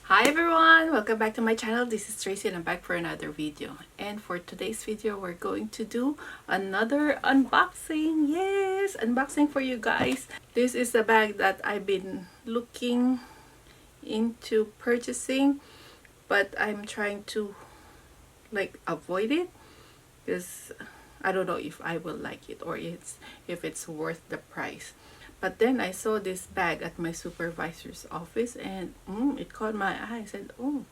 Hi everyone, welcome back to my channel. This is Tracy and I'm back for another video. And for today's video, we're going to do another unboxing. Yes, unboxing for you guys. This is the bag that I've been looking into purchasing, but I'm trying to avoid it because I don't know if I will like it or if it's worth the price. But then I saw this bag at my supervisor's office and it caught my eye. I said, oh,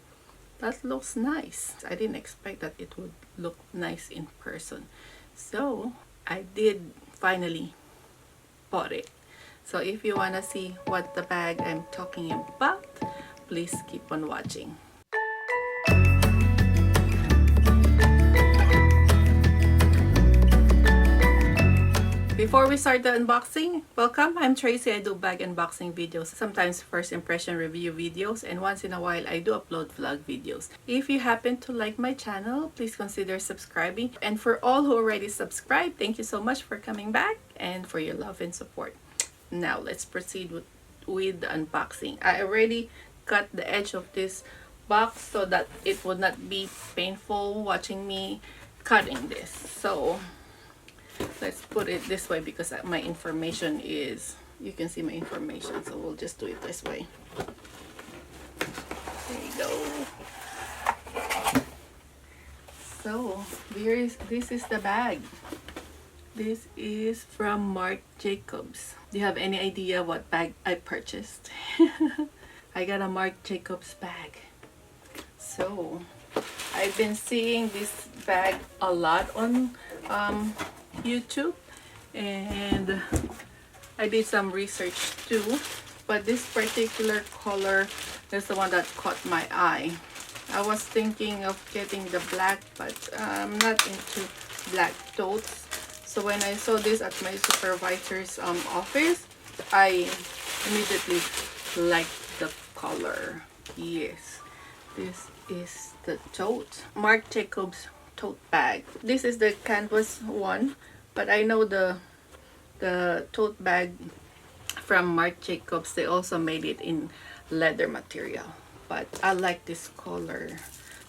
that looks nice. I didn't expect that it would look nice in person. So I did finally bought it. So if you want to see what the bag I'm talking about, please keep on watching. Before we start the unboxing, welcome, I'm Tracy. I do bag unboxing videos, sometimes first impression review videos, and once in a while I do upload vlog videos. If you happen to like my channel, please consider subscribing. And for all who already subscribed, thank you so much for coming back and for your love and support. Now let's proceed with the unboxing. I already cut the edge of this box so that it would not be painful watching me cutting this. So let's put it this way because my information is, you can see my information, so we'll just do it this way. There you go. So this is the bag. This is from Marc Jacobs. Do you have any idea what bag I purchased? I got a Marc Jacobs bag. So I've been seeing this bag a lot on YouTube, and I did some research too, but this particular color is the one that caught my eye. I was thinking of getting the black, but I'm not into black totes. So when I saw this at my supervisor's office, I immediately liked the color. Yes, this is the tote. Marc Jacobs tote bag. This is the canvas one, but I know the tote bag from Marc Jacobs, they also made it in leather material, but I like this color.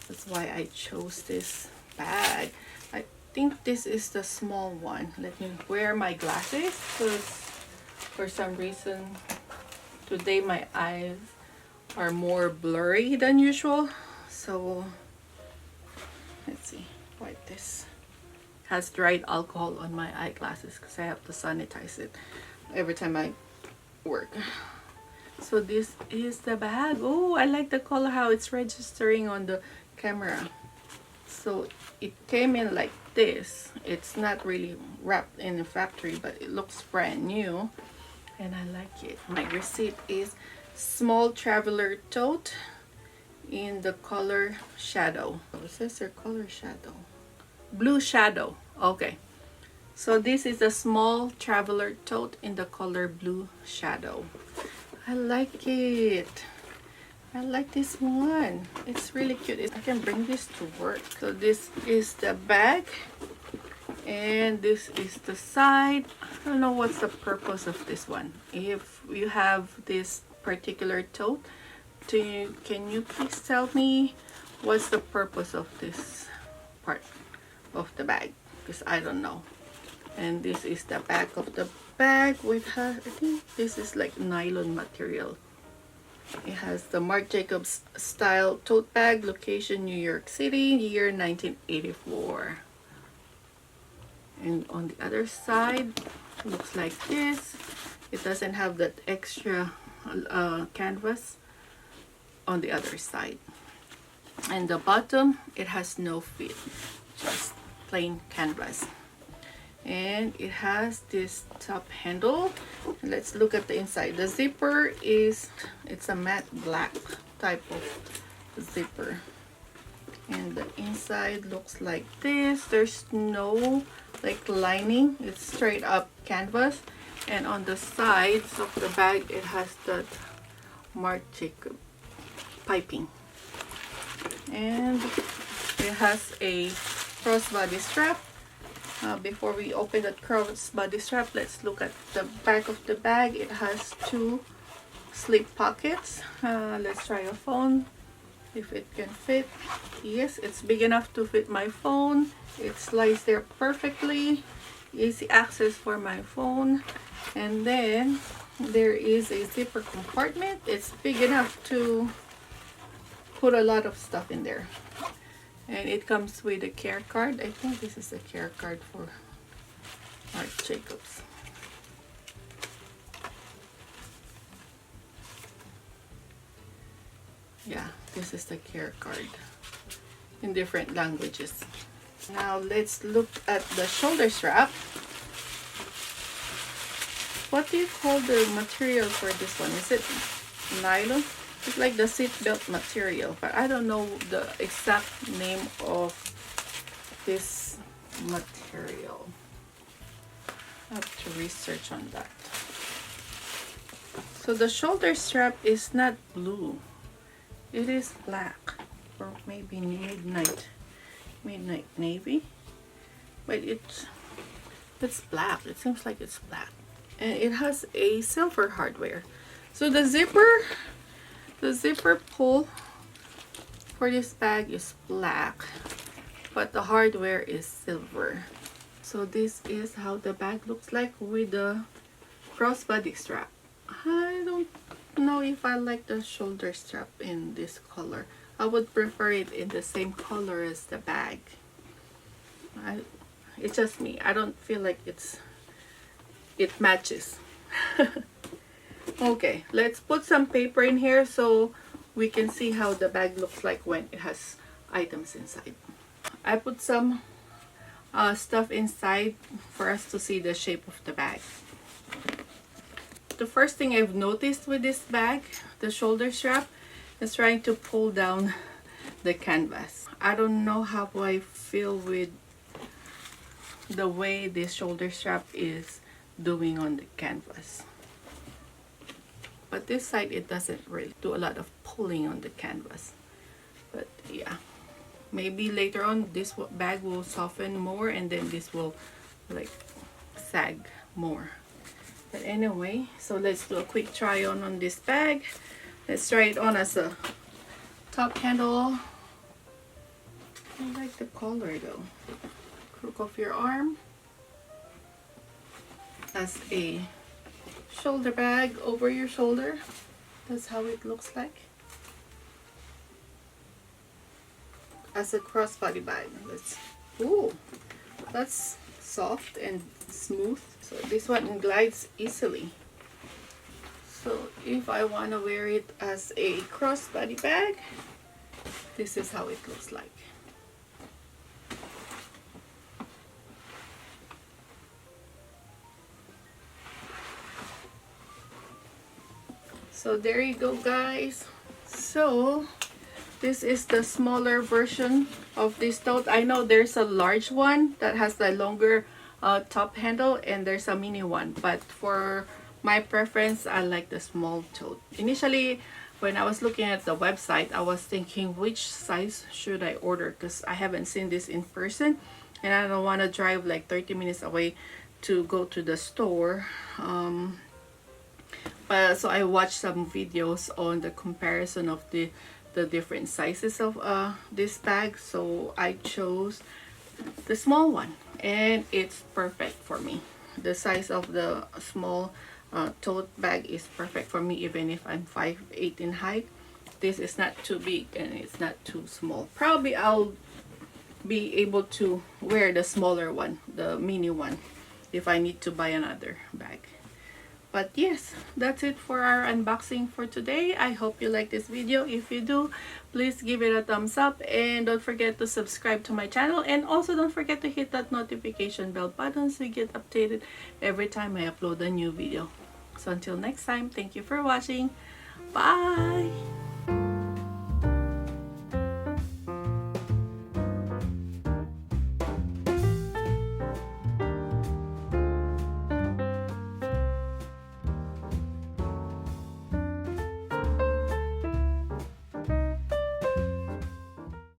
That's why I chose this bag. I think this is the small one. Let me wear my glasses because for some reason today my eyes are more blurry than usual. So let's see. Like this has dried alcohol on my eyeglasses because I have to sanitize it every time I work. So this is the bag. Oh, I like the color, how it's registering on the camera. So it came in like this. It's not really wrapped in the factory, but it looks brand new and I like it. My receipt is small traveler tote in the color shadow. It says their color shadow, blue shadow. Okay, so this is a small traveler tote in the color blue shadow. I like it. I like this one. It's really cute. I can bring this to work. So this is the bag and this is the side. I don't know what's the purpose of this one. If you have this particular tote, can you please tell me what's the purpose of this part of the bag, because I don't know. And this is the back of the bag with I think this is like nylon material. It has the Marc Jacobs style tote bag, location New York City, year 1984. And on the other side looks like this. It doesn't have that extra canvas on the other side, and the bottom, it has no fit, just plain canvas. And it has this top handle. Let's look at the inside. The zipper is, it's a matte black type of zipper, and the inside looks like this. There's no like lining, it's straight up canvas. And on the sides of the bag, it has that Marc Jacobs piping, and it has a crossbody strap. Before we open that crossbody strap, let's look at the back of the bag. It has two slip pockets. Let's try a phone, if it can fit. Yes, it's big enough to fit my phone. It slides there perfectly. Easy access for my phone. And then there is a zipper compartment. It's big enough to put a lot of stuff in there. And it comes with a care card. I think this is a care card for Marc Jacobs. Yeah, this is the care card in different languages. Now let's look at the shoulder strap. What do you call the material for this one? Is it nylon? It's like the seatbelt material, but I don't know the exact name of this material. I have to research on that. So the shoulder strap is not blue. It is black, or maybe midnight navy, but it's black. It seems like it's black, and it has a silver hardware. So the zipper pull for this bag is black, but the hardware is silver. So this is how the bag looks like with the crossbody strap. I don't know if I like the shoulder strap in this color. I would prefer it in the same color as the bag. It's just me. I don't feel like it matches. Okay, let's put some paper in here so we can see how the bag looks like when it has items inside. I put some stuff inside for us to see the shape of the bag. The first thing I've noticed with this bag, the shoulder strap, is trying to pull down the canvas. I don't know how I feel with the way this shoulder strap is doing on the canvas. But this side, it doesn't really do a lot of pulling on the canvas. But yeah, maybe later on this bag will soften more, and then this will like sag more. But anyway, so let's do a quick try on this bag. Let's try it on as a top handle. I like the color though. Crook of your arm. As a shoulder bag over your shoulder. That's how it looks like. As a crossbody bag. Ooh, that's soft and smooth. So this one glides easily. So if I want to wear it as a crossbody bag, this is how it looks like. So there you go, guys. So this is the smaller version of this tote. I know there's a large one that has the longer top handle, and there's a mini one, but for my preference, I like the small tote. Initially, when I was looking at the website, I was thinking which size should I order, because I haven't seen this in person and I don't want to drive like 30 minutes away to go to the store. But so I watched some videos on the comparison of the different sizes of this bag, so I chose the small one, and it's perfect for me. The size of the small tote bag is perfect for me, even if I'm 5'8" in height. This is not too big and it's not too small. Probably I'll be able to wear the smaller one, the mini one, if I need to buy another bag. But yes, that's it for our unboxing for today. I hope you like this video. If you do, please give it a thumbs up, and don't forget to subscribe to my channel, and also don't forget to hit that notification bell button so you get updated every time I upload a new video. So until next time, thank you for watching. Bye!